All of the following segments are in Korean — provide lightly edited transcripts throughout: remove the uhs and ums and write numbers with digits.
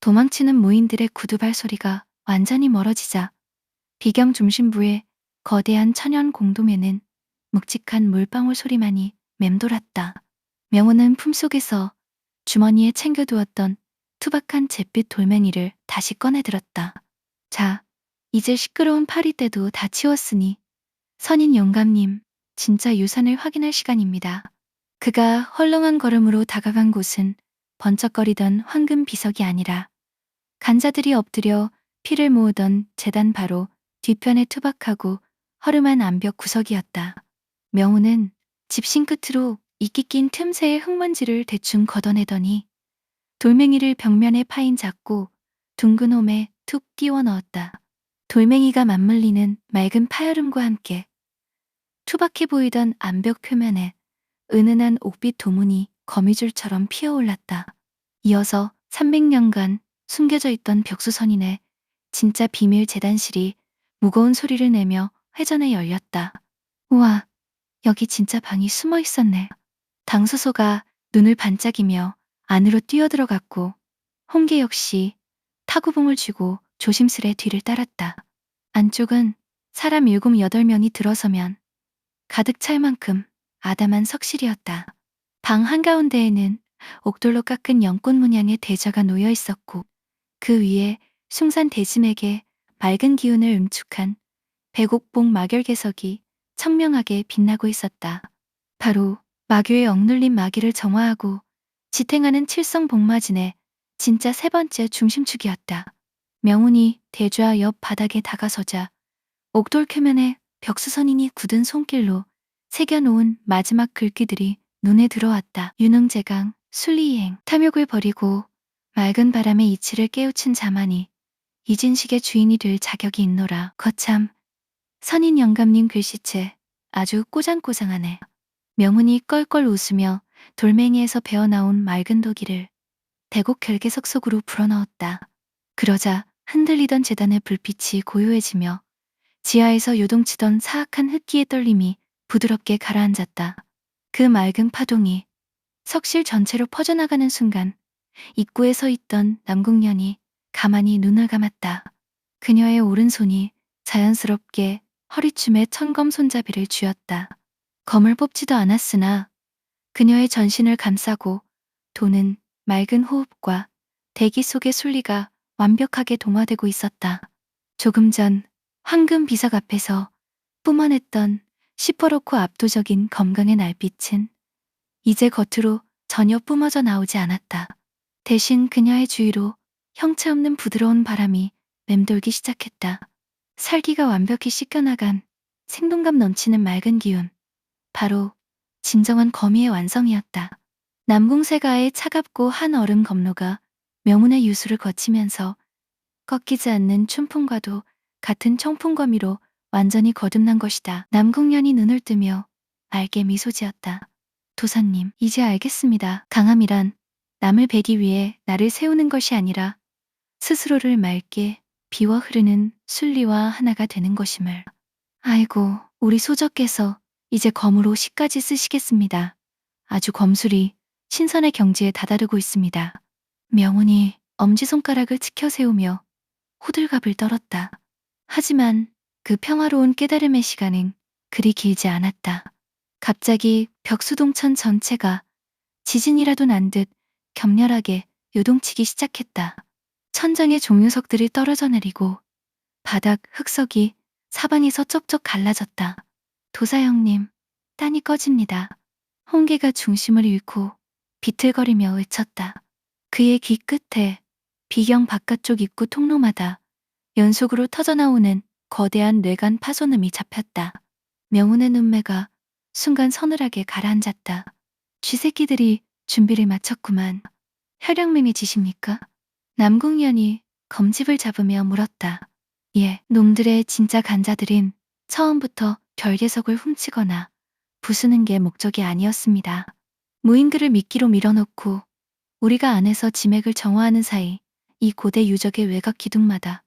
도망치는 무인들의 구두발 소리가 완전히 멀어지자 비경 중심부의 거대한 천연 공동에는 묵직한 물방울 소리만이 맴돌았다. 명호는 품속에서 주머니에 챙겨두었던 투박한 잿빛 돌멩이를 다시 꺼내들었다. 자, 이제 시끄러운 파리떼도 다 치웠으니 선인 영감님, 진짜 유산을 확인할 시간입니다. 그가 헐렁한 걸음으로 다가간 곳은 번쩍거리던 황금 비석이 아니라 간자들이 엎드려 피를 모으던 제단 바로 뒤편에 투박하고 허름한 암벽 구석이었다. 명호는 집신 끝으로 이끼 낀 틈새의 흙먼지를 대충 걷어내더니 돌멩이를 벽면에 파인 작고 둥근 홈에 툭 끼워 넣었다. 돌멩이가 맞물리는 맑은 파여름과 함께 투박해 보이던 암벽 표면에 은은한 옥빛 도문이 거미줄처럼 피어올랐다. 이어서 300년간 숨겨져 있던 벽수선인의 진짜 비밀 재단실이 무거운 소리를 내며 회전에 열렸다. 우와, 여기 진짜 방이 숨어 있었네. 당수소가 눈을 반짝이며 안으로 뛰어들어갔고 홍계 역시 타구봉을 쥐고 조심스레 뒤를 따랐다. 안쪽은 사람 7, 8명이 들어서면 가득 찰 만큼 아담한 석실이었다. 방 한가운데에는 옥돌로 깎은 연꽃 문양의 대자가 놓여 있었고 그 위에 숭산 대짐에게 맑은 기운을 응축한 백옥봉 마결개석이 청명하게 빛나고 있었다. 바로 마교에 억눌린 마귀를 정화하고 지탱하는 칠성복마진의 진짜 세 번째 중심축이었다. 명운이 대좌 옆 바닥에 다가서자 옥돌 표면에 벽수선인이 굳은 손길로 새겨놓은 마지막 글귀들이 눈에 들어왔다. 유능제강, 순리이행, 탐욕을 버리고 맑은 바람의 이치를 깨우친 자만이 이진식의 주인이 될 자격이 있노라. 거참, 선인 영감님 글씨체 아주 꼬장꼬장하네. 명운이 껄껄 웃으며 돌멩이에서 배어나온 맑은 도기를 대곡 결계석 속으로 불어넣었다. 그러자 흔들리던 재단의 불빛이 고요해지며 지하에서 요동치던 사악한 흙기의 떨림이 부드럽게 가라앉았다. 그 맑은 파동이 석실 전체로 퍼져나가는 순간 입구에 서 있던 남궁년이 가만히 눈을 감았다. 그녀의 오른손이 자연스럽게 허리춤에 천검 손잡이를 쥐었다. 검을 뽑지도 않았으나 그녀의 전신을 감싸고 도는 맑은 호흡과 대기 속의 순리가 완벽하게 동화되고 있었다. 조금 전 황금 비석 앞에서 뿜어냈던 시퍼렇고 압도적인 검강의 날빛은 이제 겉으로 전혀 뿜어져 나오지 않았다. 대신 그녀의 주위로 형체 없는 부드러운 바람이 맴돌기 시작했다. 살기가 완벽히 씻겨나간 생동감 넘치는 맑은 기운. 바로 진정한 거미의 완성이었다. 남궁세가의 차갑고 한 얼음 검로가 명운의 유수를 거치면서 꺾이지 않는 춘풍과도 같은 청풍거미로 완전히 거듭난 것이다. 남궁년이 눈을 뜨며 맑게 미소 지었다. 도사님, 이제 알겠습니다. 강함이란 남을 베기 위해 나를 세우는 것이 아니라 스스로를 맑게 비워 흐르는 순리와 하나가 되는 것임을. 아이고, 우리 소적께서 이제 검으로 시까지 쓰시겠습니다. 아주 검술이 신선의 경지에 다다르고 있습니다. 명운이 엄지손가락을 치켜 세우며 호들갑을 떨었다. 하지만 그 평화로운 깨달음의 시간은 그리 길지 않았다. 갑자기 벽수동천 전체가 지진이라도 난 듯 격렬하게 요동치기 시작했다. 천장의 종유석들이 떨어져 내리고 바닥 흙석이 사방에서 쩍쩍 갈라졌다. 도사형님, 딴이 꺼집니다. 홍계가 중심을 잃고 비틀거리며 외쳤다. 그의 귀 끝에 비경 바깥쪽 입구 통로마다 연속으로 터져나오는 거대한 뇌관 파손음이 잡혔다. 명운의 눈매가 순간 서늘하게 가라앉았다. 쥐새끼들이 준비를 마쳤구만. 혈령맹해지십니까? 남궁년이 검집을 잡으며 물었다. 예, 놈들의 진짜 간자들은 처음부터 결계석을 훔치거나 부수는 게 목적이 아니었습니다. 무인들을 미끼로 밀어넣고 우리가 안에서 지맥을 정화하는 사이 이 고대 유적의 외곽 기둥마다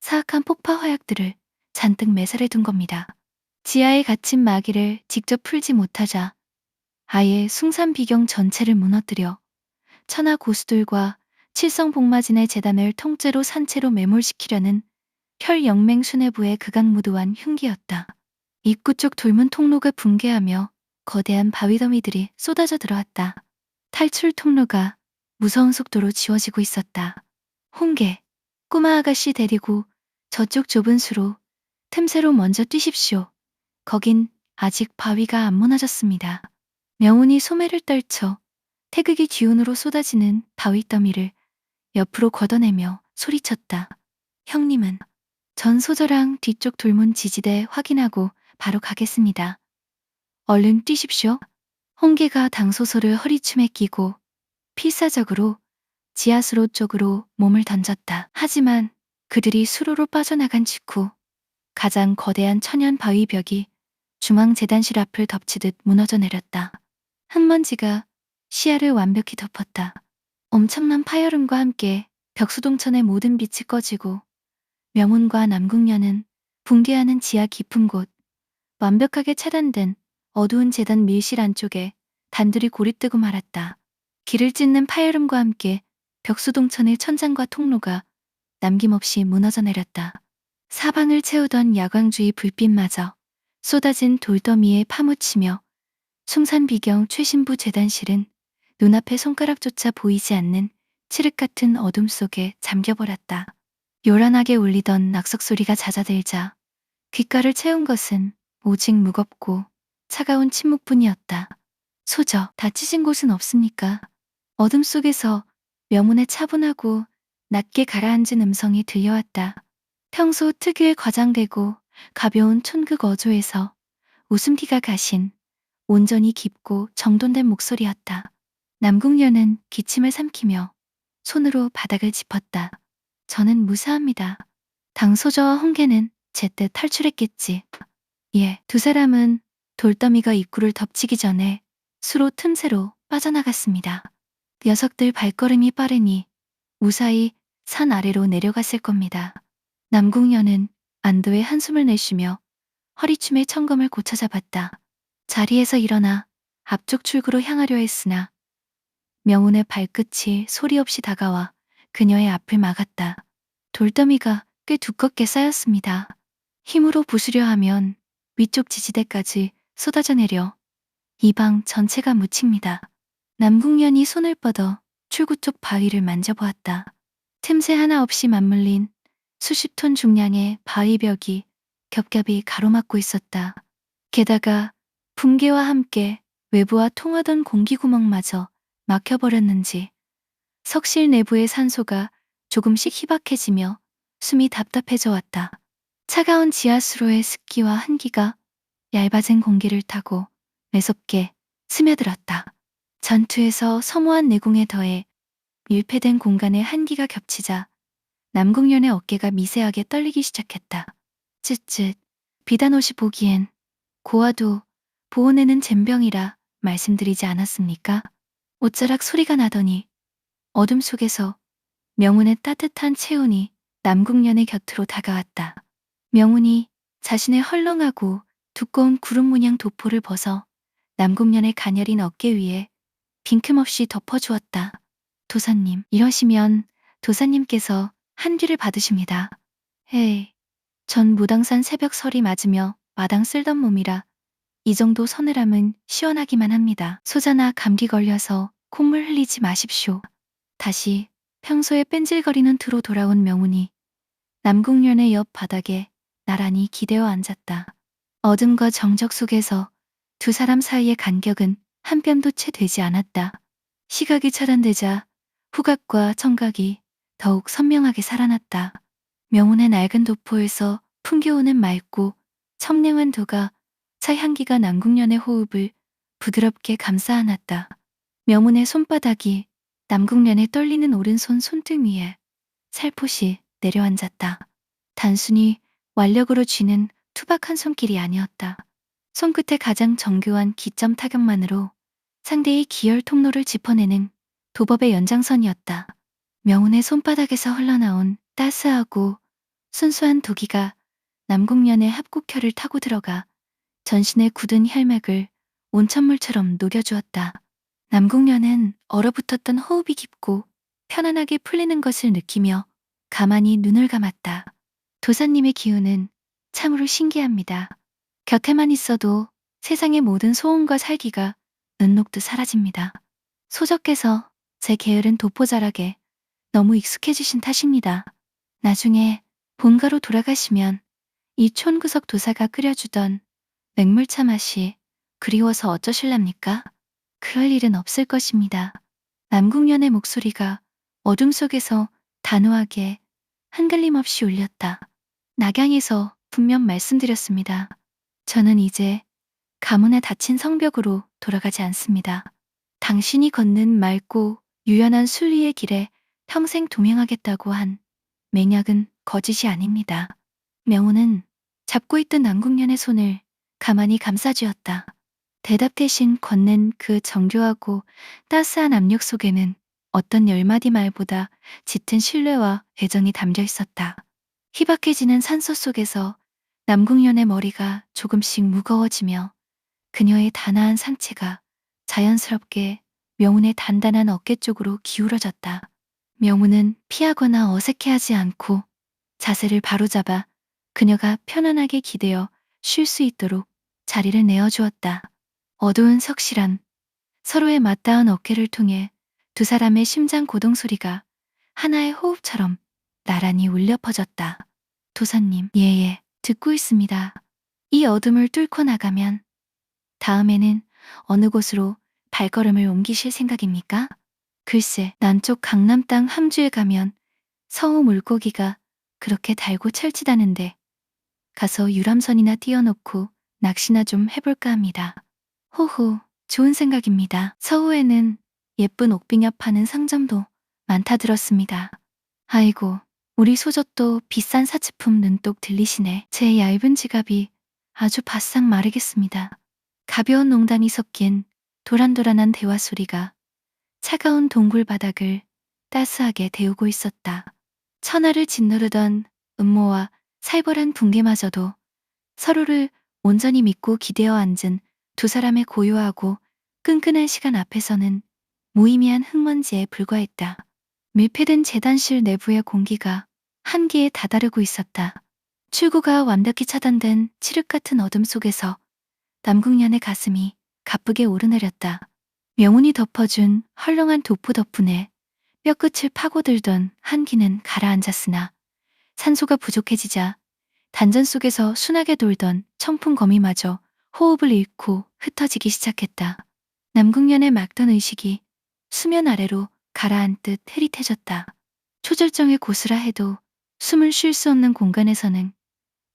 사악한 폭파 화약들을 잔뜩 매설해 둔 겁니다. 지하에 갇힌 마귀를 직접 풀지 못하자 아예 숭산 비경 전체를 무너뜨려 천하 고수들과 칠성복마진의 재단을 통째로 산채로 매몰시키려는 혈영맹 수뇌부의 극악무도한 흉기였다. 입구 쪽 돌문 통로가 붕괴하며 거대한 바위더미들이 쏟아져 들어왔다. 탈출 통로가 무서운 속도로 지워지고 있었다. 홍계, 꼬마 아가씨 데리고 저쪽 좁은 수로 틈새로 먼저 뛰십시오. 거긴 아직 바위가 안 무너졌습니다. 명운이 소매를 떨쳐 태극이 기운으로 쏟아지는 바위더미를 옆으로 걷어내며 소리쳤다. 형님은? 전 소저랑 뒤쪽 돌문 지지대 확인하고 바로 가겠습니다. 얼른 뛰십시오. 홍계가 당소소를 허리춤에 끼고 필사적으로 지하수로 쪽으로 몸을 던졌다. 하지만 그들이 수로로 빠져나간 직후 가장 거대한 천연 바위벽이 중앙재단실 앞을 덮치듯 무너져 내렸다. 흙먼지가 시야를 완벽히 덮었다. 엄청난 파열음과 함께 벽수동천의 모든 빛이 꺼지고 명운과 남궁녀는 붕괴하는 지하 깊은 곳, 완벽하게 차단된 어두운 재단 밀실 안쪽에 단둘이 고립되고 말았다. 길을 찢는 파열음과 함께 벽수동천의 천장과 통로가 남김없이 무너져 내렸다. 사방을 채우던 야광주의 불빛마저 쏟아진 돌더미에 파묻히며 숭산비경 최신부 재단실은 눈앞에 손가락조차 보이지 않는 칠흑 같은 어둠 속에 잠겨버렸다. 요란하게 울리던 낙석 소리가 잦아들자 귓가를 채운 것은 오직 무겁고 차가운 침묵뿐이었다. 소저, 다치신 곳은 없습니까? 어둠 속에서 명운의 차분하고 낮게 가라앉은 음성이 들려왔다. 평소 특유의 과장되고 가벼운 촌극 어조에서 웃음기가 가신 온전히 깊고 정돈된 목소리였다. 남궁녀는 기침을 삼키며 손으로 바닥을 짚었다. 저는 무사합니다. 당소저와 홍계는 제때 탈출했겠지. 예, 두 사람은 돌더미가 입구를 덮치기 전에 수로 틈새로 빠져나갔습니다. 녀석들 발걸음이 빠르니 무사히 산 아래로 내려갔을 겁니다. 남궁녀는 안도의 한숨을 내쉬며 허리춤에 청검을 고쳐 잡았다. 자리에서 일어나 앞쪽 출구로 향하려 했으나 명운의 발끝이 소리 없이 다가와 그녀의 앞을 막았다. 돌더미가 꽤 두껍게 쌓였습니다. 힘으로 부수려 하면 위쪽 지지대까지 쏟아져 내려 이 방 전체가 묻힙니다. 남궁년이 손을 뻗어 출구 쪽 바위를 만져보았다. 틈새 하나 없이 맞물린 수십 톤 중량의 바위벽이 겹겹이 가로막고 있었다. 게다가 붕괴와 함께 외부와 통하던 공기구멍마저 막혀버렸는지 석실 내부의 산소가 조금씩 희박해지며 숨이 답답해져 왔다. 차가운 지하수로의 습기와 한기가 얇아진 공기를 타고 매섭게 스며들었다. 전투에서 서무한 내공에 더해 밀폐된 공간의 한기가 겹치자 남궁련의 어깨가 미세하게 떨리기 시작했다. 쯧쯧, 비단옷이 보기엔 고와도 보온에는 젬병이라 말씀드리지 않았습니까? 옷자락 소리가 나더니 어둠 속에서 명운의 따뜻한 체온이 남궁련의 곁으로 다가왔다. 명운이 자신의 헐렁하고 두꺼운 구름 문양 도포를 벗어 남궁련의 가녀린 어깨 위에 빈틈없이 덮어주었다. 도사님, 이러시면 도사님께서 한귀를 받으십니다. 헤이, 전 무당산 새벽 설이 맞으며 마당 쓸던 몸이라 이 정도 서늘함은 시원하기만 합니다. 소자나 감기 걸려서 콧물 흘리지 마십시오. 다시 평소에 뺀질거리는 투로 돌아온 명운이 남궁련의 옆 바닥에 나란히 기대어 앉았다. 어둠과 정적 속에서 두 사람 사이의 간격은 한 뼘도 채 되지 않았다. 시각이 차단되자 후각과 청각이 더욱 선명하게 살아났다. 명운의 낡은 도포에서 풍겨오는 맑고 청량한 도가 차 향기가 남궁련의 호흡을 부드럽게 감싸 안았다. 명운의 손바닥이 남궁련의 떨리는 오른손 손등 위에 살포시 내려앉았다. 단순히 완력으로 쥐는 투박한 손길이 아니었다. 손끝의 가장 정교한 기점 타격만으로 상대의 기혈 통로를 짚어내는 도법의 연장선이었다. 명운의 손바닥에서 흘러나온 따스하고 순수한 도기가 남궁련의 합곡혈을 타고 들어가 전신의 굳은 혈맥을 온천물처럼 녹여주었다. 남궁련은 얼어붙었던 호흡이 깊고 편안하게 풀리는 것을 느끼며 가만히 눈을 감았다. 도사님의 기운은 참으로 신기합니다. 곁에만 있어도 세상의 모든 소음과 살기가 눈 녹듯 사라집니다. 소적께서 제 게으른 도포자락에 너무 익숙해지신 탓입니다. 나중에 본가로 돌아가시면 이 촌구석 도사가 끓여주던 맹물차 맛이 그리워서 어쩌실랍니까? 그럴 일은 없을 것입니다. 남궁년의 목소리가 어둠 속에서 단호하게 한갈림 없이 울렸다. 낙양에서 분명 말씀드렸습니다. 저는 이제 가문에 닫힌 성벽으로 돌아가지 않습니다. 당신이 걷는 맑고 유연한 순리의 길에 평생 동행하겠다고 한 맹약은 거짓이 아닙니다. 명호는 잡고 있던 남궁년의 손을 가만히 감싸쥐었다. 대답 대신 건넨 그 정교하고 따스한 압력 속에는 어떤 열 마디 말보다 짙은 신뢰와 애정이 담겨 있었다. 희박해지는 산소 속에서 남궁년의 머리가 조금씩 무거워지며 그녀의 단아한 상체가 자연스럽게 명운의 단단한 어깨 쪽으로 기울어졌다. 명운은 피하거나 어색해하지 않고 자세를 바로잡아 그녀가 편안하게 기대어 쉴 수 있도록 자리를 내어주었다. 어두운 석실함, 서로의 맞닿은 어깨를 통해 두 사람의 심장 고동 소리가 하나의 호흡처럼 나란히 울려 퍼졌다. 도사님, 예, 듣고 있습니다. 이 어둠을 뚫고 나가면 다음에는 어느 곳으로 발걸음을 옮기실 생각입니까? 글쎄, 남쪽 강남 땅 함주에 가면 성우 물고기가 그렇게 달고 찰지다는데 가서 유람선이나 띄워놓고 낚시나 좀 해볼까 합니다. 호호, 좋은 생각입니다. 서우에는 예쁜 옥빙야 파는 상점도 많다 들었습니다. 아이고, 우리 소젖도 비싼 사치품 눈독 들리시네. 제 얇은 지갑이 아주 바싹 마르겠습니다. 가벼운 농담이 섞인 도란도란한 대화 소리가 차가운 동굴 바닥을 따스하게 데우고 있었다. 천하를 짓누르던 음모와 살벌한 붕괴마저도 서로를 온전히 믿고 기대어 앉은 두 사람의 고요하고 끈끈한 시간 앞에서는 무의미한 흙먼지에 불과했다. 밀폐된 재단실 내부의 공기가 한기에 다다르고 있었다. 출구가 완벽히 차단된 칠흑 같은 어둠 속에서 남궁년의 가슴이 가쁘게 오르내렸다. 명운이 덮어준 헐렁한 도포 덕분에 뼈끝을 파고들던 한기는 가라앉았으나 산소가 부족해지자 단전 속에서 순하게 돌던 청풍 거미마저 호흡을 잃고 흩어지기 시작했다. 남궁년의 막던 의식이 수면 아래로 가라앉듯 흐릿해졌다. 초절정의 곳이라 해도 숨을 쉴 수 없는 공간에서는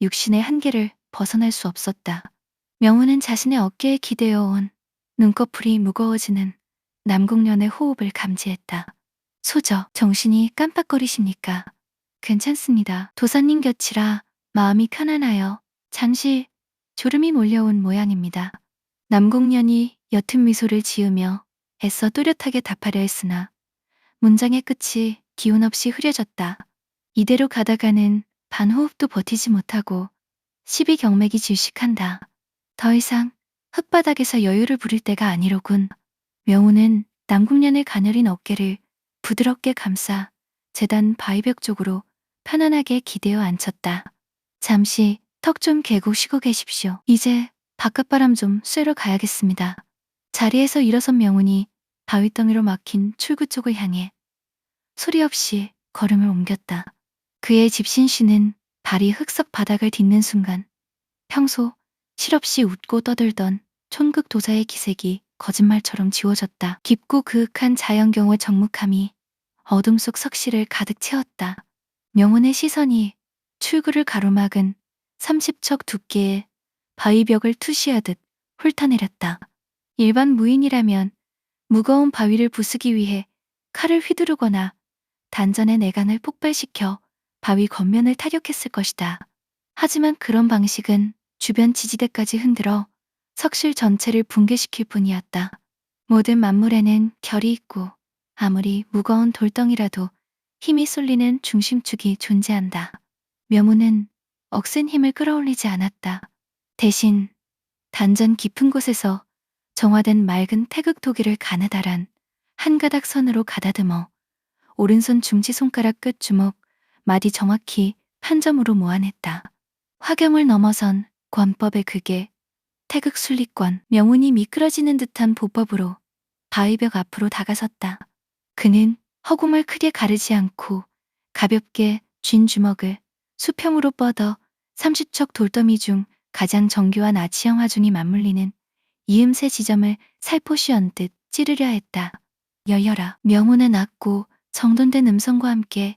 육신의 한계를 벗어날 수 없었다. 명호는 자신의 어깨에 기대어 온 눈꺼풀이 무거워지는 남궁년의 호흡을 감지했다. 소저, 정신이 깜빡거리십니까? 괜찮습니다. 도사님 곁이라 마음이 편안하여 잠시 졸음이 몰려온 모양입니다. 남궁년이 옅은 미소를 지으며 애써 또렷하게 답하려 했으나 문장의 끝이 기운 없이 흐려졌다. 이대로 가다가는 반호흡도 버티지 못하고 십이경맥이 질식한다. 더 이상 흙바닥에서 여유를 부릴 때가 아니로군. 명우는 남궁년의 가녀린 어깨를 부드럽게 감싸 재단 바위벽 쪽으로 편안하게 기대어 앉혔다. 잠시 턱 좀 개고 쉬고 계십시오. 이제 바깥바람 좀 쐬러 가야겠습니다. 자리에서 일어선 명운이 바위덩이로 막힌 출구 쪽을 향해 소리 없이 걸음을 옮겼다. 그의 집신씨는 발이 흙석 바닥을 딛는 순간 평소 실없이 웃고 떠들던 촌극 도사의 기색이 거짓말처럼 지워졌다. 깊고 그윽한 자연경의 적묵함이 어둠 속 석실을 가득 채웠다. 명운의 시선이 출구를 가로막은 30척 두께의 바위벽을 투시하듯 훑어내렸다. 일반 무인이라면 무거운 바위를 부수기 위해 칼을 휘두르거나 단전의 내관을 폭발시켜 바위 겉면을 타격했을 것이다. 하지만 그런 방식은 주변 지지대까지 흔들어 석실 전체를 붕괴시킬 뿐이었다. 모든 만물에는 결이 있고 아무리 무거운 돌덩이라도 힘이 쏠리는 중심축이 존재한다. 묘무는 억센 힘을 끌어올리지 않았다. 대신 단전 깊은 곳에서 정화된 맑은 태극 토기를 가느다란 한 가닥 선으로 가다듬어 오른손 중지손가락 끝 주먹, 마디 정확히 판점으로 모아냈다. 화경을 넘어선 권법의 극에 태극 순리권, 명운이 미끄러지는 듯한 보법으로 바위벽 앞으로 다가섰다. 그는 허공을 크게 가르지 않고 가볍게 쥔 주먹을 수평으로 뻗어 30척 돌더미 중 가장 정교한 아치형 화준이 맞물리는 이음새 지점을 살포시 언듯 찌르려 했다. 열려라. 명운은 낮고 정돈된 음성과 함께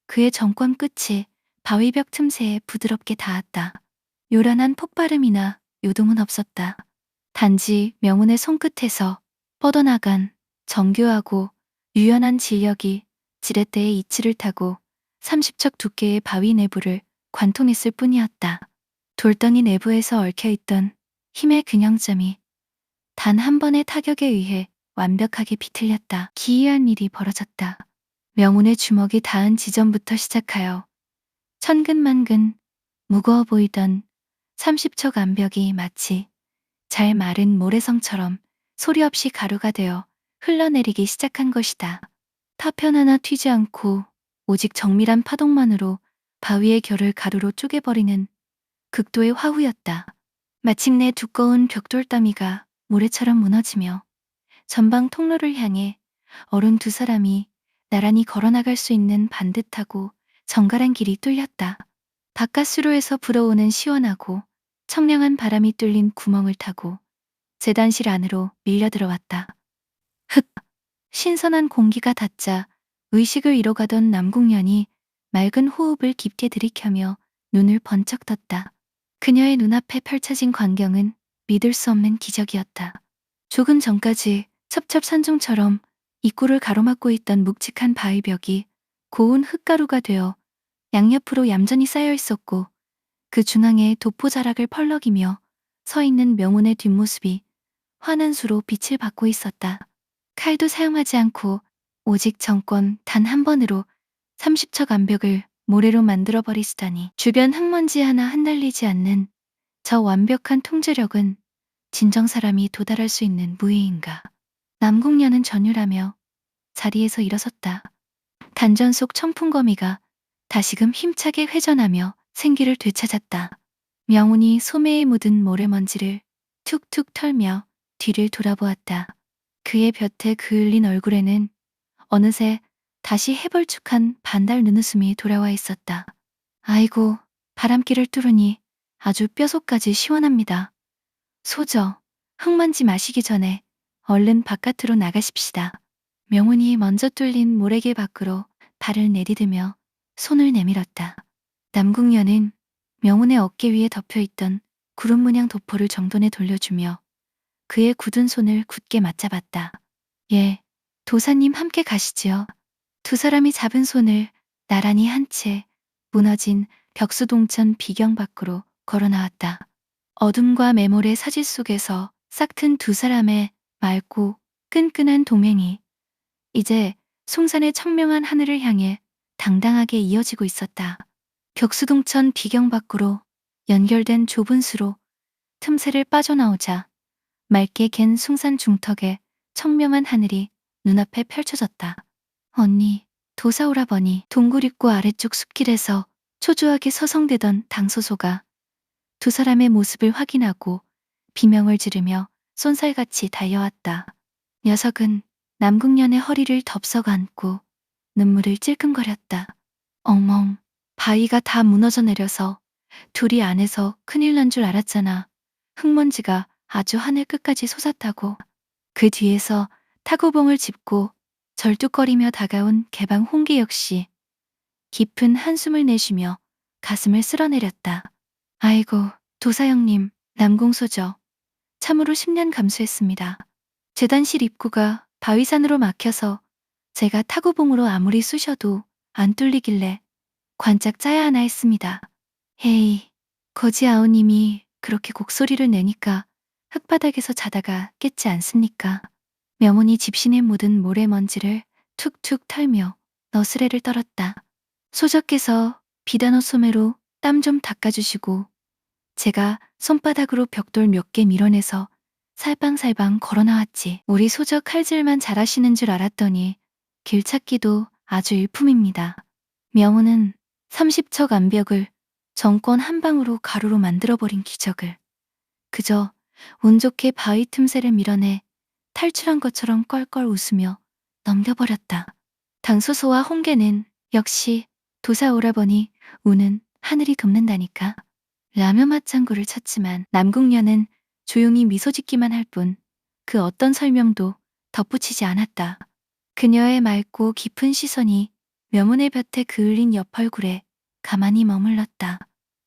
그의 정권 끝이 바위벽 틈새에 부드럽게 닿았다. 요란한 폭발음이나 요동은 없었다. 단지 명운의 손끝에서 뻗어나간 정교하고 유연한 진력이 지렛대의 이치를 타고 30척 두께의 바위 내부를 관통했을 뿐이었다. 돌덩이 내부에서 얽혀있던 힘의 균형점이 단 한 번의 타격에 의해 완벽하게 비틀렸다. 기이한 일이 벌어졌다. 명운의 주먹이 닿은 지점부터 시작하여 천근만근 무거워 보이던 30척 암벽이 마치 잘 마른 모래성처럼 소리 없이 가루가 되어 흘러내리기 시작한 것이다. 파편 하나 튀지 않고 오직 정밀한 파동만으로 바위의 결을 가루로 쪼개버리는 극도의 화후였다. 마침내 두꺼운 벽돌더미가 모래처럼 무너지며 전방 통로를 향해 어른 두 사람이 나란히 걸어나갈 수 있는 반듯하고 정갈한 길이 뚫렸다. 바깥 수로에서 불어오는 시원하고 청량한 바람이 뚫린 구멍을 타고 재단실 안으로 밀려 들어왔다. 흑! 신선한 공기가 닿자 의식을 잃어가던 남궁년이 맑은 호흡을 깊게 들이켜며 눈을 번쩍 떴다. 그녀의 눈앞에 펼쳐진 광경은 믿을 수 없는 기적이었다. 조금 전까지 첩첩산중처럼 입구를 가로막고 있던 묵직한 바위벽이 고운 흙가루가 되어 양옆으로 얌전히 쌓여 있었고 그 중앙에 도포자락을 펄럭이며 서 있는 명운의 뒷모습이 환한 수로 빛을 받고 있었다. 칼도 사용하지 않고 오직 정권 단 한 번으로 30척 암벽을 모래로 만들어버리시다니. 주변 흙먼지 하나 흩날리지 않는 저 완벽한 통제력은 진정 사람이 도달할 수 있는 무예인가. 남궁년은 전율하며 자리에서 일어섰다. 단전 속 청풍거미가 다시금 힘차게 회전하며 생기를 되찾았다. 명운이 소매에 묻은 모래먼지를 툭툭 털며 뒤를 돌아보았다. 그의 볕에 그을린 얼굴에는 어느새 다시 해벌쭉한 반달 눈웃음이 돌아와 있었다. 아이고, 바람길을 뚫으니 아주 뼛속까지 시원합니다. 소저, 흙먼지 마시기 전에 얼른 바깥으로 나가십시다. 명운이 먼저 뚫린 모래길 밖으로 발을 내디디며 손을 내밀었다. 남궁년은 명운의 어깨 위에 덮여있던 구름 문양 도포를 정돈에 돌려주며 그의 굳은 손을 굳게 맞잡았다. 예, 도사님 함께 가시지요. 두 사람이 잡은 손을 나란히 한 채 무너진 벽수동천 비경 밖으로 걸어 나왔다. 어둠과 매몰의 사지 속에서 싹튼 두 사람의 맑고 끈끈한 동행이 이제 송산의 청명한 하늘을 향해 당당하게 이어지고 있었다. 벽수동천 비경 밖으로 연결된 좁은 수로 틈새를 빠져나오자 맑게 갠 숭산 중턱에 청명한 하늘이 눈앞에 펼쳐졌다. 언니, 도사오라버니. 동굴 입구 아래쪽 숲길에서 초조하게 서성대던 당소소가 두 사람의 모습을 확인하고 비명을 지르며 쏜살같이 달려왔다. 녀석은 남궁년의 허리를 덥석 안고 눈물을 찔끔거렸다. 엉멍, 바위가 다 무너져 내려서 둘이 안에서 큰일 난 줄 알았잖아. 흙먼지가 아주 하늘 끝까지 솟았다고. 그 뒤에서 타구봉을 짚고 절뚝거리며 다가온 개방 홍기 역시 깊은 한숨을 내쉬며 가슴을 쓸어내렸다. 아이고, 도사형님, 남궁소저. 참으로 10년 감수했습니다. 재단실 입구가 바위산으로 막혀서 제가 타구봉으로 아무리 쑤셔도 안 뚫리길래 관짝 짜야 하나 했습니다. 헤이, 거지 아우님이 그렇게 곡소리를 내니까 흙바닥에서 자다가 깼지 않습니까? 명운이 집신에 묻은 모래먼지를 툭툭 털며 너스레를 떨었다. 소저께서 비단어 소매로 땀 좀 닦아주시고 제가 손바닥으로 벽돌 몇 개 밀어내서 살방살방 걸어 나왔지. 우리 소저 칼질만 잘하시는 줄 알았더니 길 찾기도 아주 일품입니다. 명호는 30척 암벽을 정권 한 방으로 가루로 만들어버린 기적을 그저 운 좋게 바위 틈새를 밀어내 탈출한 것처럼 껄껄 웃으며 넘겨버렸다. 당소소와 홍계는 역시 도사 오라버니 우는 하늘이 돕는다니까. 라며 맞장구를 쳤지만 남궁녀는 조용히 미소 짓기만 할 뿐 그 어떤 설명도 덧붙이지 않았다. 그녀의 맑고 깊은 시선이 명운의 볕에 그을린 옆 얼굴에 가만히 머물렀다.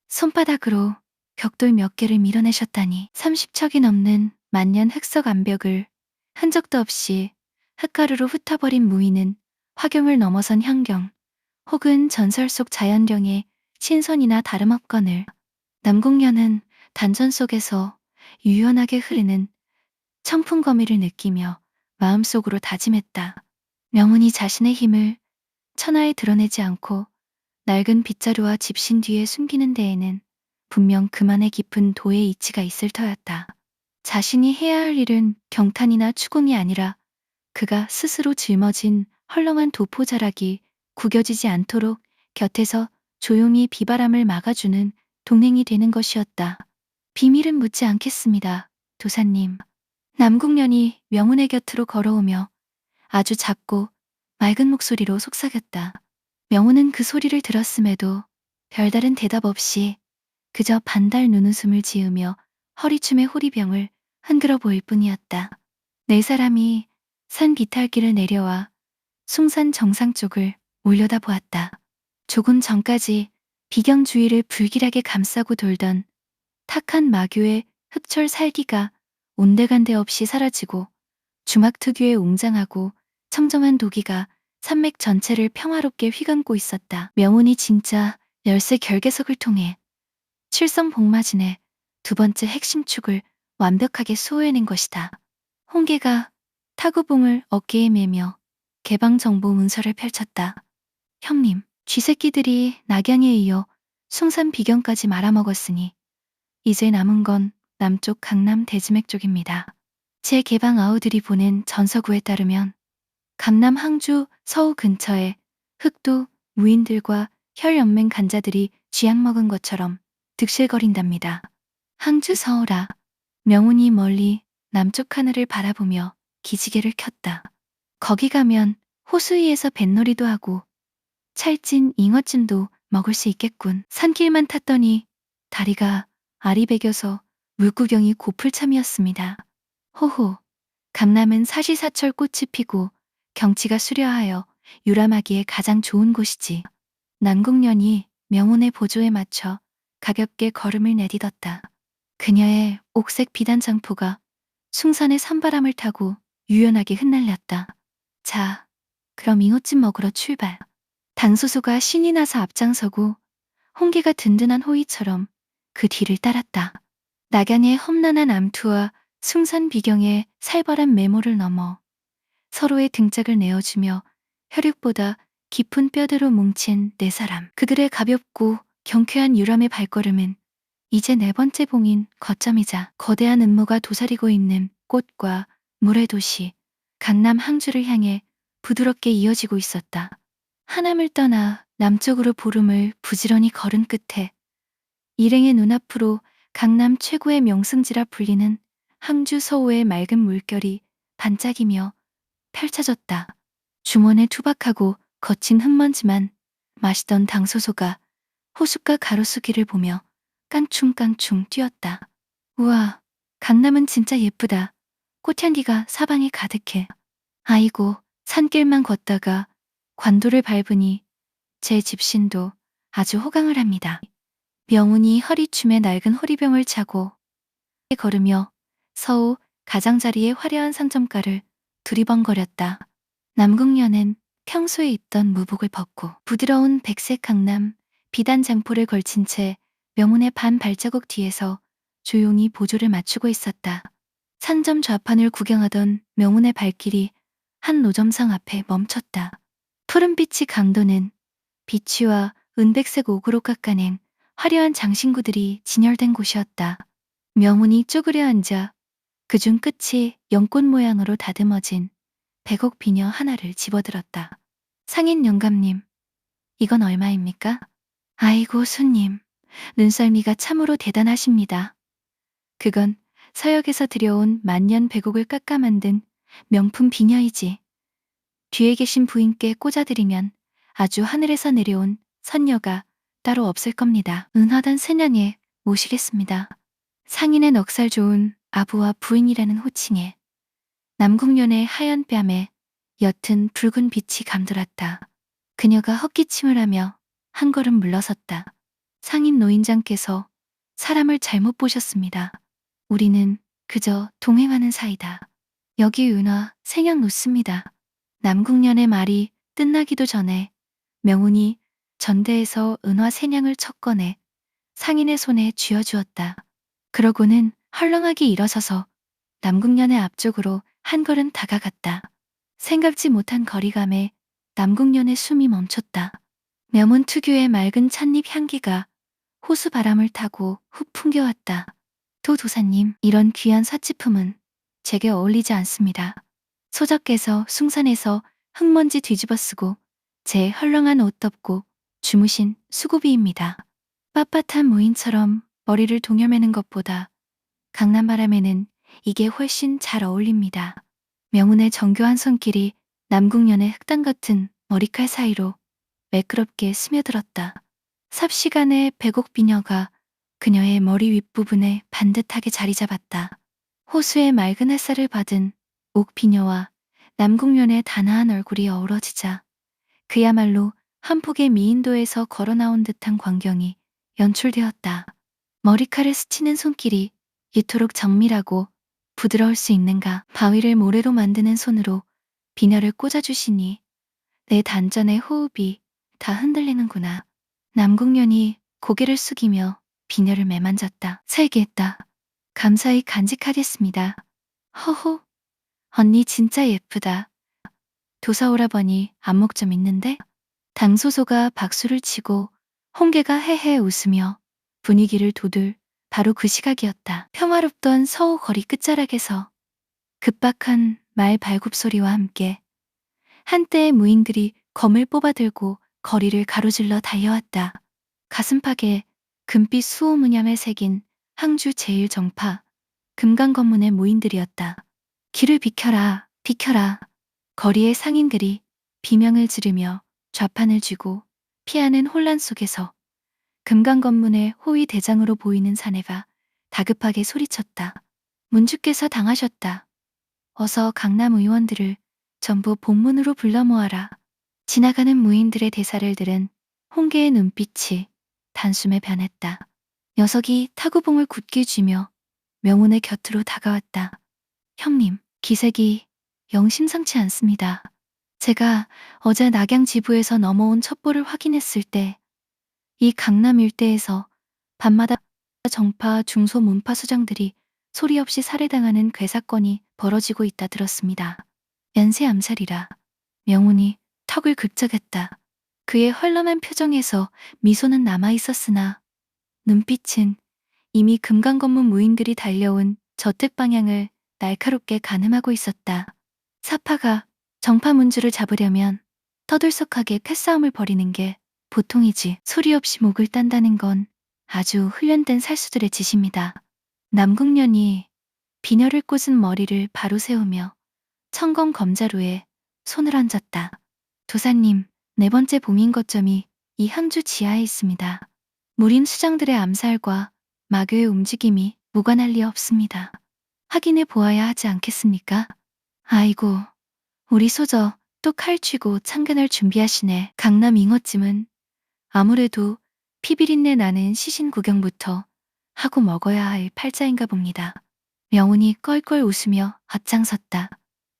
손바닥으로 벽돌 몇 개를 밀어내셨다니 30척이 넘는 만년 흑석 암벽을 흔적도 없이 흙가루로 흩어버린 무의는 화경을 넘어선 향경 혹은 전설 속 자연령의 신선이나 다름없거늘. 남궁녀는 단전 속에서 유연하게 흐르는 청풍 거미를 느끼며 마음속으로 다짐했다. 명운이 자신의 힘을 천하에 드러내지 않고 낡은 빗자루와 집신 뒤에 숨기는 데에는 분명 그만의 깊은 도의 이치가 있을 터였다. 자신이 해야 할 일은 경탄이나 추궁이 아니라 그가 스스로 짊어진 헐렁한 도포자락이 구겨지지 않도록 곁에서 조용히 비바람을 막아주는 동행이 되는 것이었다. 비밀은 묻지 않겠습니다, 도사님. 남궁년이 명운의 곁으로 걸어오며 아주 작고 맑은 목소리로 속삭였다. 명운은 그 소리를 들었음에도 별다른 대답 없이 그저 반달 눈웃음을 지으며 허리춤의 호리병을 흔들어 보일 뿐이었다. 네 사람이 산 비탈길을 내려와 숭산 정상 쪽을 올려다 보았다. 조금 전까지 비경 주위를 불길하게 감싸고 돌던 탁한 마교의 흑철 살기가 온데간데 없이 사라지고 주막 특유의 웅장하고 청정한 도기가 산맥 전체를 평화롭게 휘감고 있었다. 명운이 진짜 열세 결계석을 통해 칠성 복마진의 두 번째 핵심 축을 완벽하게 수호해낸 것이다. 홍계가 타구봉을 어깨에 메며 개방정보 문서를 펼쳤다. 형님, 쥐새끼들이 낙양에 이어 숭산 비경까지 말아먹었으니 이제 남은 건 남쪽 강남 대지맥 쪽입니다. 제 개방 아우들이 보낸 전서구에 따르면 강남 항주 서우 근처에 흑도 무인들과 혈연맹 간자들이 쥐약 먹은 것처럼 득실거린답니다. 항주 서우라. 명운이 멀리 남쪽 하늘을 바라보며 기지개를 켰다. 거기 가면 호수 위에서 뱃놀이도 하고 찰진 잉어찜도 먹을 수 있겠군. 산길만 탔더니 다리가 아리배겨서 물구경이 고플 참이었습니다. 호호, 강남은 사시사철 꽃이 피고 경치가 수려하여 유람하기에 가장 좋은 곳이지. 남궁년이 명운의 보조에 맞춰 가볍게 걸음을 내딛었다. 그녀의 옥색 비단 장포가 숭산의 산바람을 타고 유연하게 흩날렸다. 자, 그럼 잉어찜 먹으러 출발. 당소소가 신이 나서 앞장서고 홍기가 든든한 호위처럼 그 뒤를 따랐다. 낙양의 험난한 암투와 숭산 비경의 살벌한 메모를 넘어 서로의 등짝을 내어주며 혈육보다 깊은 뼈대로 뭉친 네 사람. 그들의 가볍고 경쾌한 유람의 발걸음은 이제 네 번째 봉인 거점이자 거대한 음모가 도사리고 있는 꽃과 물의 도시 강남 항주를 향해 부드럽게 이어지고 있었다. 하남을 떠나 남쪽으로 보름을 부지런히 걸은 끝에 일행의 눈앞으로 강남 최고의 명승지라 불리는 항주 서호의 맑은 물결이 반짝이며 펼쳐졌다. 중원에 투박하고 거친 흙먼지만 마시던 당소소가 호숫가 가로수길을 보며 깡충깡충 뛰었다. 우와, 강남은 진짜 예쁘다. 꽃향기가 사방에 가득해. 아이고, 산길만 걷다가 관도를 밟으니 제 집신도 아주 호강을 합니다. 명운이 허리춤에 낡은 호리병을 차고 걸으며 서우 가장자리의 화려한 상점가를 두리번거렸다. 남궁녀는 평소에 입던 무복을 벗고 부드러운 백색 강남 비단 장포를 걸친 채 명운의 반 발자국 뒤에서 조용히 보조를 맞추고 있었다. 상점 좌판을 구경하던 명운의 발길이 한 노점상 앞에 멈췄다. 푸른빛이 강도는 비취와 은백색 옥으로 깎아낸 화려한 장신구들이 진열된 곳이었다. 명운이 쪼그려 앉아 그중 끝이 연꽃 모양으로 다듬어진 백옥 비녀 하나를 집어들었다. 상인 영감님, 이건 얼마입니까? 아이고, 손님. 눈썰미가 참으로 대단하십니다. 그건 서역에서 들여온 만년 백옥을 깎아 만든 명품 비녀이지. 뒤에 계신 부인께 꽂아드리면 아주 하늘에서 내려온 선녀가 따로 없을 겁니다. 은하단 세냥에 모시겠습니다. 상인의 넉살 좋은 아부와 부인이라는 호칭에 남궁년의 하얀 뺨에 옅은 붉은 빛이 감돌았다. 그녀가 헛기침을 하며 한 걸음 물러섰다. 상인 노인장께서 사람을 잘못 보셨습니다. 우리는 그저 동행하는 사이다. 여기 은화 생양 놓습니다. 남궁년의 말이 끝나기도 전에 명운이 전대에서 은화 생양을 첫 꺼내 상인의 손에 쥐어주었다. 그러고는 헐렁하게 일어서서 남궁년의 앞쪽으로 한 걸음 다가갔다. 생각지 못한 거리감에 남궁년의 숨이 멈췄다. 명운 특유의 맑은 찻잎 향기가 호수 바람을 타고 훅 풍겨왔다. 도사님, 이런 귀한 사치품은 제게 어울리지 않습니다. 소적께서 숭산에서 흙먼지 뒤집어 쓰고 제 헐렁한 옷 덮고 주무신 수고비입니다. 빳빳한 무인처럼 머리를 동여매는 것보다 강남 바람에는 이게 훨씬 잘 어울립니다. 명운의 정교한 손길이 남궁년의 흑당 같은 머리칼 사이로 매끄럽게 스며들었다. 삽시간에 백옥 비녀가 그녀의 머리 윗부분에 반듯하게 자리 잡았다. 호수의 맑은 햇살을 받은 옥 비녀와 남궁년의 단아한 얼굴이 어우러지자 그야말로 한 폭의 미인도에서 걸어 나온 듯한 광경이 연출되었다. 머리칼을 스치는 손길이 이토록 정밀하고 부드러울 수 있는가. 바위를 모래로 만드는 손으로 비녀를 꽂아주시니 내 단전의 호흡이 다 흔들리는구나. 남궁년이 고개를 숙이며 비녀를 매만졌다. 살겠다. 감사히 간직하겠습니다. 허호, 언니 진짜 예쁘다. 도사오라버니 안목 좀 있는데? 당소소가 박수를 치고 홍계가 헤헤 웃으며 분위기를 돋울 바로 그 시각이었다. 평화롭던 서호 거리 끝자락에서 급박한 말 발굽소리와 함께 한때의 무인들이 검을 뽑아들고 거리를 가로질러 달려왔다. 가슴팍에 금빛 수호 문양을 새긴 항주 제1정파 금강검문의 무인들이었다. 길을 비켜라, 비켜라. 거리의 상인들이 비명을 지르며 좌판을 쥐고 피하는 혼란 속에서 금강검문의 호위 대장으로 보이는 사내가 다급하게 소리쳤다. 문주께서 당하셨다. 어서 강남 의원들을 전부 본문으로 불러 모아라. 지나가는 무인들의 대사를 들은 홍계의 눈빛이 단숨에 변했다. 녀석이 타구봉을 굳게 쥐며 명운의 곁으로 다가왔다. 형님, 기색이 영 심상치 않습니다. 제가 어제 낙양 지부에서 넘어온 첩보를 확인했을 때 이 강남 일대에서 밤마다 정파 중소 문파 수장들이 소리 없이 살해당하는 괴사건이 벌어지고 있다 들었습니다. 연쇄 암살이라. 명운이 턱을 긁적였다. 그의 헐렁한 표정에서 미소는 남아있었으나 눈빛은 이미 금강검문 무인들이 달려온 저택 방향을 날카롭게 가늠하고 있었다. 사파가 정파 문주를 잡으려면 터들썩하게 패싸움을 벌이는 게 보통이지. 소리 없이 목을 딴다는 건 아주 훈련된 살수들의 짓입니다. 남궁년이 비녀를 꽂은 머리를 바로 세우며 청검 검자루에 손을 얹었다. 도사님, 네 번째 봉인 거점이 이 항주 지하에 있습니다. 무린 수장들의 암살과 마교의 움직임이 무관할 리 없습니다. 확인해 보아야 하지 않겠습니까? 아이고, 우리 소저 또 칼 쥐고 참견할 준비하시네. 강남 잉어찜은 아무래도 피비린내 나는 시신 구경부터 하고 먹어야 할 팔자인가 봅니다. 명운이 껄껄 웃으며 앞장섰다.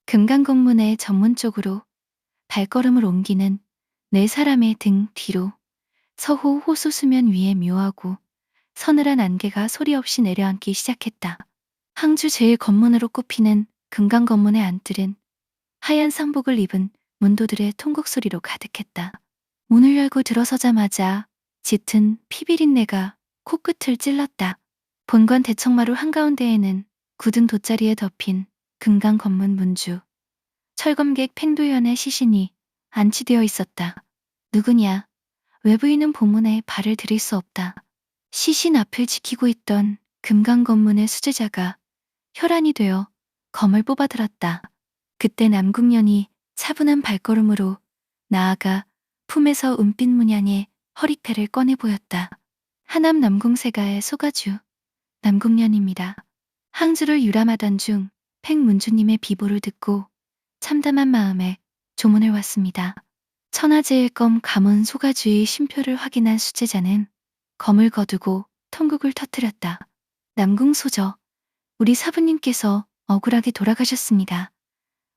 금강공문의 전문 쪽으로 발걸음을 옮기는 네 사람의 등 뒤로 서호 호수 수면 위에 묘하고 서늘한 안개가 소리 없이 내려앉기 시작했다. 항주 제일 검문으로 꼽히는 금강검문의 안뜰은 하얀 상복을 입은 문도들의 통곡 소리로 가득했다. 문을 열고 들어서자마자 짙은 피비린내가 코끝을 찔렀다. 본관 대청마루 한가운데에는 굳은 돗자리에 덮인 금강검문 문주, 철검객 팽도연의 시신이 안치되어 있었다. 누구냐? 외부인은 본문에 발을 들일 수 없다. 시신 앞을 지키고 있던 금강검문의 수제자가 혈안이 되어 검을 뽑아들었다. 그때 남궁년이 차분한 발걸음으로 나아가 품에서 은빛 문양의 허리패를 꺼내 보였다. 하남 남궁세가의 소가주 남궁년입니다. 항주를 유람하던 중 팽문주님의 비보를 듣고 참담한 마음에 조문을 왔습니다. 천하제일검 가문 소가주의 심표를 확인한 수제자는 검을 거두고 통곡을 터뜨렸다. 남궁소저, 우리 사부님께서 억울하게 돌아가셨습니다.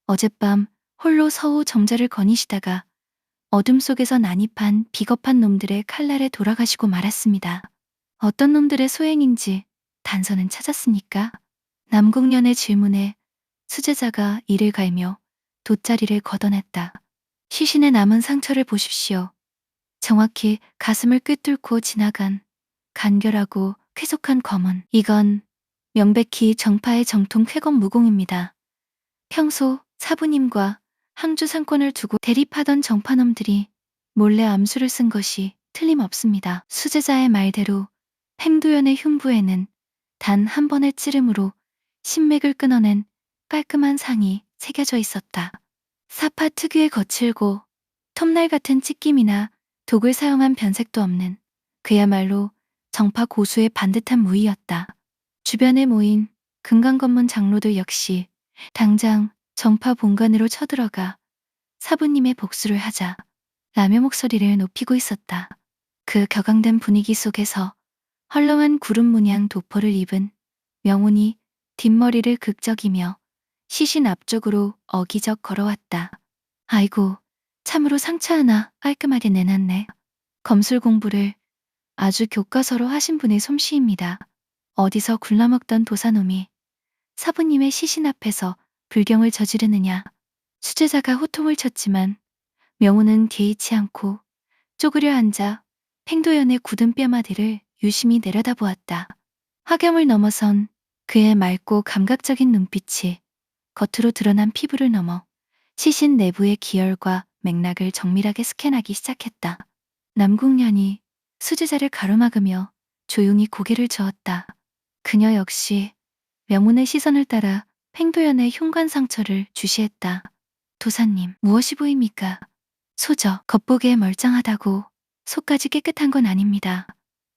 어젯밤 홀로 서호 정자를 거니시다가 어둠 속에서 난입한 비겁한 놈들의 칼날에 돌아가시고 말았습니다. 어떤 놈들의 소행인지 단서는 찾았습니까? 남궁년의 질문에 수제자가 이를 갈며 돗자리를 걷어냈다. 시신의 남은 상처를 보십시오. 정확히 가슴을 꿰뚫고 지나간 간결하고 쾌속한 검은, 이건 명백히 정파의 정통 쾌검 무공입니다. 평소 사부님과 항주 상권을 두고 대립하던 정파놈들이 몰래 암수를 쓴 것이 틀림없습니다. 수제자의 말대로 팽도연의 흉부에는 단 한 번의 찌름으로 신맥을 끊어낸 깔끔한 상이 새겨져 있었다. 사파 특유의 거칠고 톱날 같은 찢김이나 독을 사용한 변색도 없는 그야말로 정파 고수의 반듯한 무의였다. 주변에 모인 금강검문 장로들 역시 당장 정파 본관으로 쳐들어가 사부님의 복수를 하자 라며 목소리를 높이고 있었다. 그 격앙된 분위기 속에서 헐렁한 구름 문양 도포를 입은 명운이 뒷머리를 극적이며 시신 앞쪽으로 어기적 걸어왔다. 아이고, 참으로 상처 하나 깔끔하게 내놨네. 검술 공부를 아주 교과서로 하신 분의 솜씨입니다. 어디서 굴러먹던 도사놈이 사부님의 시신 앞에서 불경을 저지르느냐. 수제자가 호통을 쳤지만 명호는 개의치 않고 쪼그려 앉아 팽도연의 굳은 뼈마디를 유심히 내려다보았다. 화경을 넘어선 그의 맑고 감각적인 눈빛이 겉으로 드러난 피부를 넘어 시신 내부의 기혈과 맥락을 정밀하게 스캔하기 시작했다. 남궁년이 수제자를 가로막으며 조용히 고개를 저었다. 그녀 역시 명운의 시선을 따라 팽도연의 흉관 상처를 주시했다. 도사님, 무엇이 보입니까? 소저, 겉보기에 멀쩡하다고 속까지 깨끗한 건 아닙니다.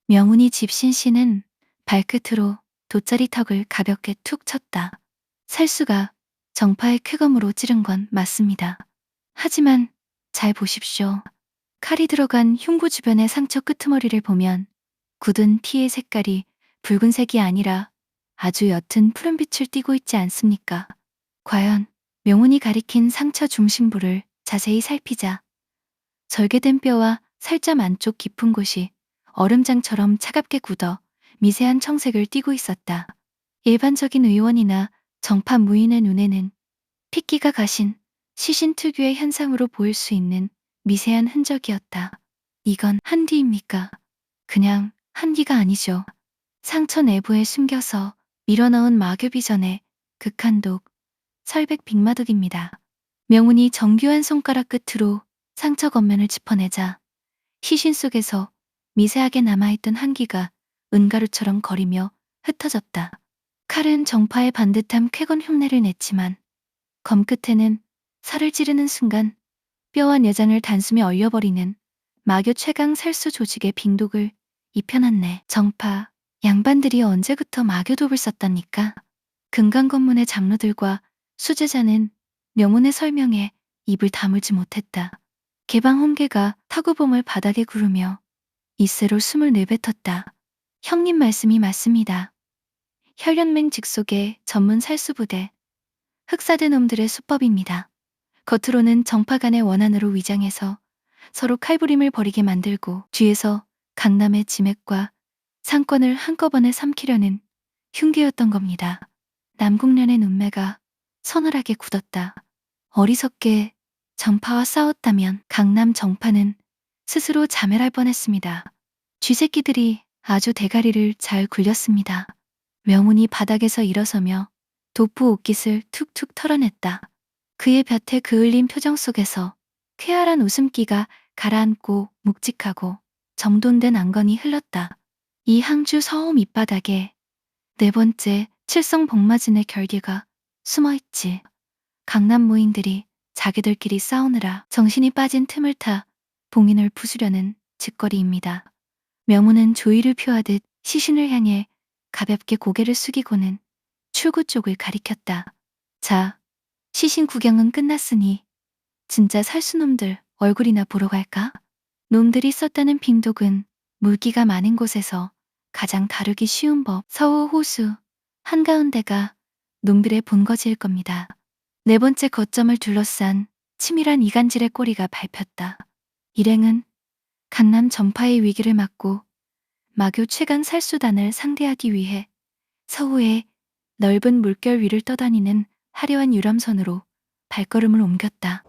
명운이 집신 씨는 발끝으로 돗자리 턱을 가볍게 툭 쳤다. 살수가 정파의 쾌검으로 찌른 건 맞습니다. 하지만 잘 보십시오. 칼이 들어간 흉부 주변의 상처 끄트머리를 보면 굳은 피의 색깔이 붉은색이 아니라 아주 옅은 푸른빛을 띠고 있지 않습니까? 과연 명운이 가리킨 상처 중심부를 자세히 살피자 절개된 뼈와 살점 안쪽 깊은 곳이 얼음장처럼 차갑게 굳어 미세한 청색을 띠고 있었다. 일반적인 의원이나 정파 무인의 눈에는 핏기가 가신 시신 특유의 현상으로 보일 수 있는 미세한 흔적이었다. 이건 한기입니까? 그냥 한기가 아니죠. 상처 내부에 숨겨서 밀어넣은 마교비 전에 극한독, 설백 빅마독입니다. 명운이 정교한 손가락 끝으로 상처 겉면을 짚어내자 시신 속에서 미세하게 남아있던 한기가 은가루처럼 거리며 흩어졌다. 칼은 정파의 반듯한 쾌건 흉내를 냈지만 검 끝에는 살을 찌르는 순간 뼈와 내장을 단숨에 얼려버리는 마교 최강 살수 조직의 빙독을 입혀놨네. 정파, 양반들이 언제부터 마교독을 썼답니까? 금강검문의 장로들과 수제자는 명운의 설명에 입을 다물지 못했다. 개방 홍계가 타구봉을 바닥에 구르며 이새로 숨을 내뱉었다. 형님 말씀이 맞습니다. 혈련맹 직속의 전문 살수부대, 흑사대 놈들의 수법입니다. 겉으로는 정파 간의 원한으로 위장해서 서로 칼부림을 벌이게 만들고 뒤에서 강남의 지맥과 상권을 한꺼번에 삼키려는 흉기였던 겁니다. 남궁년의 눈매가 서늘하게 굳었다. 어리석게 정파와 싸웠다면 강남 정파는 스스로 자멸할 뻔했습니다. 쥐새끼들이 아주 대가리를 잘 굴렸습니다. 명운이 바닥에서 일어서며 도포 옷깃을 툭툭 털어냈다. 그의 볕에 그을린 표정 속에서 쾌활한 웃음기가 가라앉고 묵직하고 정돈된 안건이 흘렀다. 이 항주 서호 밑바닥에 네 번째 칠성 복마진의 결계가 숨어있지. 강남 무인들이 자기들끼리 싸우느라 정신이 빠진 틈을 타 봉인을 부수려는 짓거리입니다. 명호는 조의를 표하듯 시신을 향해 가볍게 고개를 숙이고는 출구 쪽을 가리켰다. 자, 시신 구경은 끝났으니 진짜 살수놈들 얼굴이나 보러 갈까? 놈들이 썼다는 빙독은 물기가 많은 곳에서 가장 다루기 쉬운 법, 서호 호수 한가운데가 놈들의 본거지일 겁니다. 네 번째 거점을 둘러싼 치밀한 이간질의 꼬리가 밟혔다. 일행은 강남 전파의 위기를 막고 마교 최강 살수단을 상대하기 위해 서호의 넓은 물결 위를 떠다니는 화려한 유람선으로 발걸음을 옮겼다.